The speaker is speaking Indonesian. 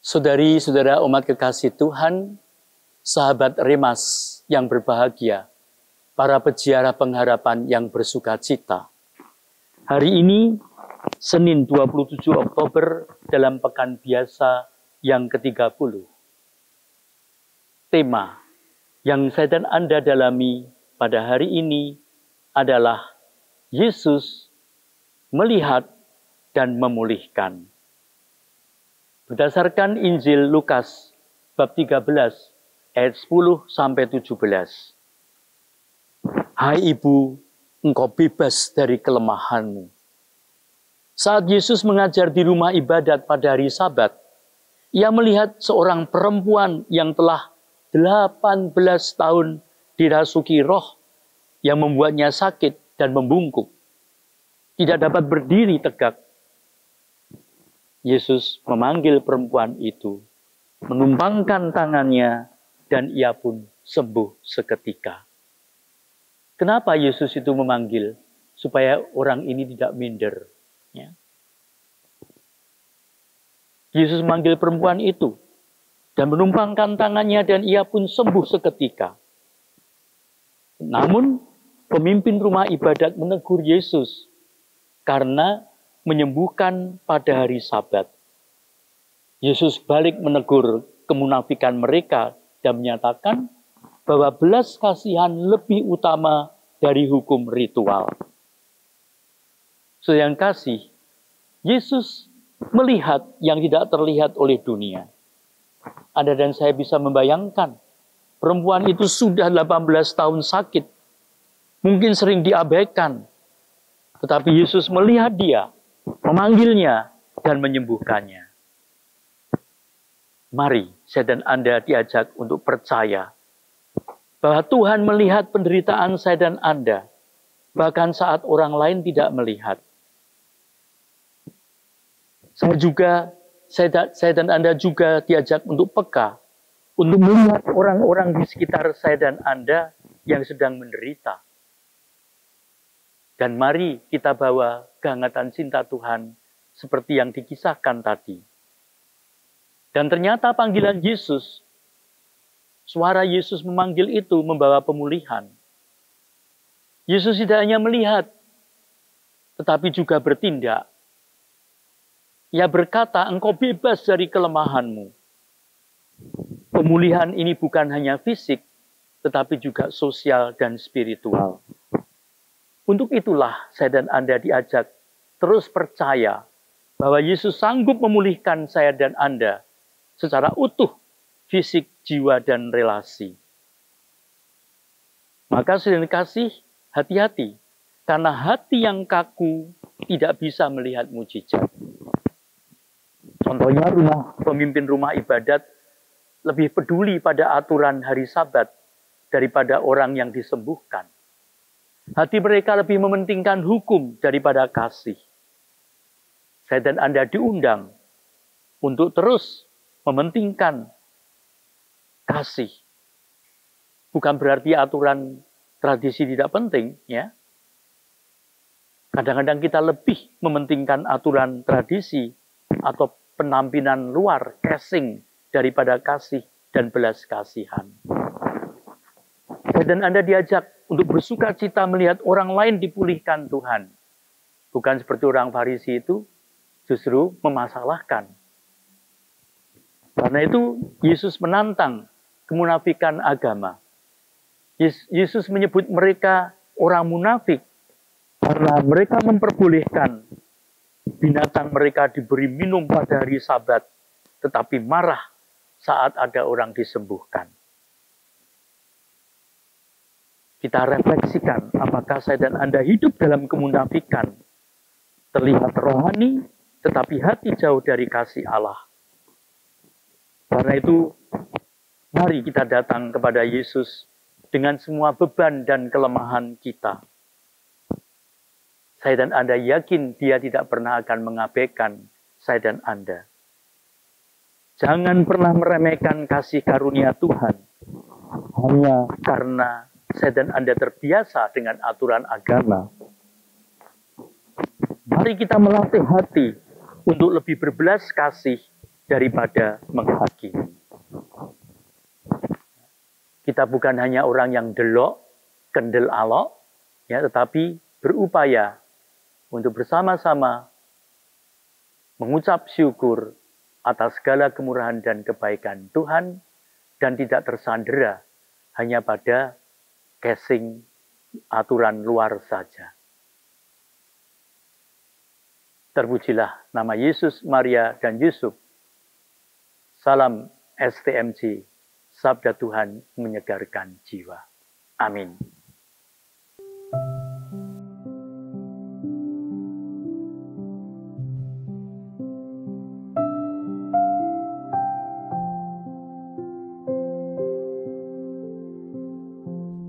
Saudari-saudara umat kekasih Tuhan, sahabat Remas yang berbahagia, para peziarah pengharapan yang bersuka cita. Hari ini, Senin 27 Oktober dalam Pekan Biasa yang ke-30. Tema yang saya dan Anda dalami pada hari ini adalah Yesus melihat dan memulihkan. Berdasarkan Injil Lukas bab 13 ayat 10 sampai 17. Hai ibu, engkau bebas dari kelemahanmu. Saat Yesus mengajar di rumah ibadat pada hari Sabat, ia melihat seorang perempuan yang telah 18 tahun dirasuki roh yang membuatnya sakit dan membungkuk. Tidak dapat berdiri tegak. Yesus memanggil perempuan itu, menumpangkan tangannya, dan ia pun sembuh seketika. Kenapa Yesus itu memanggil? Supaya orang ini tidak minder. Ya. Yesus memanggil perempuan itu, dan menumpangkan tangannya, dan ia pun sembuh seketika. Namun, pemimpin rumah ibadat menegur Yesus, karena menyembuhkan pada hari Sabat. Yesus balik menegur kemunafikan mereka dan menyatakan bahwa belas kasihan lebih utama dari hukum ritual. Saudara yang kasih, Yesus melihat yang tidak terlihat oleh dunia. Anda dan saya bisa membayangkan, perempuan itu sudah 18 tahun sakit, mungkin sering diabaikan, tetapi Yesus melihat dia, memanggilnya, dan menyembuhkannya. Mari saya dan Anda diajak untuk percaya bahwa Tuhan melihat penderitaan saya dan Anda, bahkan saat orang lain tidak melihat. Saya dan Anda juga diajak untuk peka, untuk melihat orang-orang di sekitar saya dan Anda yang sedang menderita. Dan mari kita bawa kehangatan cinta Tuhan seperti yang dikisahkan tadi. Dan ternyata panggilan Yesus, suara Yesus memanggil itu membawa pemulihan. Yesus tidak hanya melihat, tetapi juga bertindak. Ia berkata, engkau bebas dari kelemahanmu. Pemulihan ini bukan hanya fisik, tetapi juga sosial dan spiritual. Untuk itulah saya dan Anda diajak terus percaya bahwa Yesus sanggup memulihkan saya dan Anda secara utuh, fisik, jiwa, dan relasi. Maka saudara kasih, hati-hati, karena hati yang kaku tidak bisa melihat mujizat. Contohnya pemimpin rumah ibadat lebih peduli pada aturan hari Sabat daripada orang yang disembuhkan. Hati mereka lebih mementingkan hukum daripada kasih. Saya dan Anda diundang untuk terus mementingkan kasih. Bukan berarti aturan tradisi tidak penting, ya. Kadang-kadang kita lebih mementingkan aturan tradisi atau penampilan luar, casing, daripada kasih dan belas kasihan. Saya dan Anda diajak untuk bersuka cita melihat orang lain dipulihkan Tuhan. Bukan seperti orang Farisi itu justru memasalahkan. Karena itu Yesus menantang kemunafikan agama. Yesus menyebut mereka orang munafik karena mereka memperbolehkan binatang mereka diberi minum pada hari Sabat, tetapi marah saat ada orang disembuhkan. Kita refleksikan apakah saya dan Anda hidup dalam kemunafikan, terlihat rohani, tetapi hati jauh dari kasih Allah. Karena itu, mari kita datang kepada Yesus dengan semua beban dan kelemahan kita. Saya dan Anda yakin Dia tidak pernah akan mengabaikan saya dan Anda. Jangan pernah meremehkan kasih karunia Tuhan hanya karena saya dan Anda terbiasa dengan aturan agama. Mari kita melatih hati untuk lebih berbelas kasih daripada menghakimi. Kita bukan hanya orang yang delok, kendel alok, ya, tetapi berupaya untuk bersama-sama mengucap syukur atas segala kemurahan dan kebaikan Tuhan dan tidak tersandera hanya pada casing aturan luar saja. Terpujilah nama Yesus, Maria, dan Yusuf. Salam STMJ, Sabda Tuhan menyegarkan jiwa. Amin.